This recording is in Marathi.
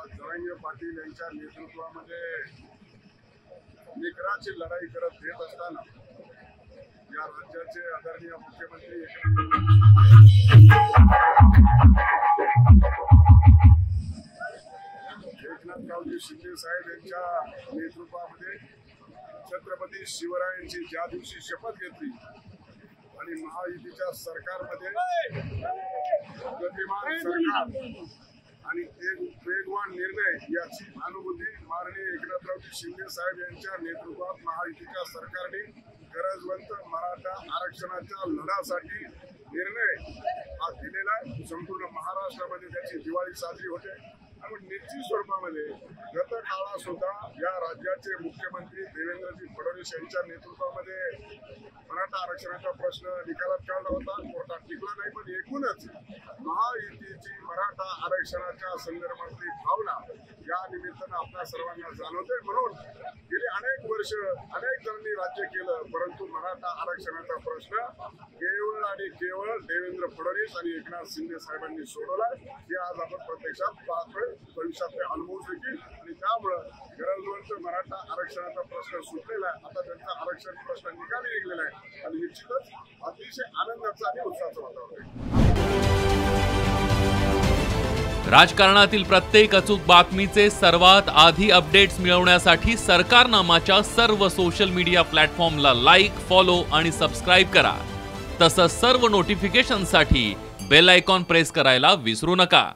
जरांगे पाटील यांच्या नेतृत्वामध्ये निकराची लढाई करत देत असताना या राज्याचे आदरणीय मुख्यमंत्री एकनाथरावजी शिंदे साहेब यांच्या नेतृत्वामध्ये छत्रपती शिवरायांची ज्या दिवशी शपथ घेतली आणि महायुतीच्या सरकारमध्ये गतिमान सरकार आणि एक वेगवान निर्णय याची अनुभूती माननीय एकनाथरावजी शिंदे साहेब यांच्या नेतृत्वात महायुतीच्या सरकारने गरजवंत मराठा आरक्षणाच्या लढ्यासाठी निर्णय हा दिलेला आहे। संपूर्ण महाराष्ट्रामध्ये त्याची दिवाळी साजरी होते आणि निश्चित स्वरूपामध्ये गत काळात सुद्धा या राज्याचे मुख्यमंत्री देवेंद्रजी फडणवीस यांच्या नेतृत्वामध्ये मराठा आरक्षणाचा प्रश्न निकालात काढला होता, कोर्टात टिकला नाही। पण एकूणच महायुतीची मराठा आरक्षणाच्या संदर्भातली भावना या निमित्तानं आपल्या सर्वांना जाणवते। म्हणून गेली अनेक वर्ष अनेक जणांनी राज्य केलं, परंतु मराठा आरक्षणाचा प्रश्न केवळ आणि केवळ देवेंद्र फडणवीस आणि एकनाथ शिंदे साहेबांनी सोडवला। हे आज आपण प्रत्यक्षात पाहतोय, भविष्यात अनुभवू देखील आणि त्यामुळं गरजवंत मराठा आरक्षणाचा प्रश्न सुटलेला आहे। आता त्यांचा आरक्षण प्रश्न निकाली निघलेला आहे आणि निश्चितच अतिशय आनंदाचा आणि उत्साहाचं वातावरण आहे। राजकारणातील प्रत्येक अचूक बातमीचे सर्वात आधी अपडेट्स मिळवण्यासाठी सरकारनामाच्या सर्व सोशल मीडिया प्लॅटफॉर्मला लाईक, फॉलो आणि सबस्क्राईब करा। तसंच सर्व नोटिफिकेशनसाठी बेल आयकॉन प्रेस करायला विसरू नका।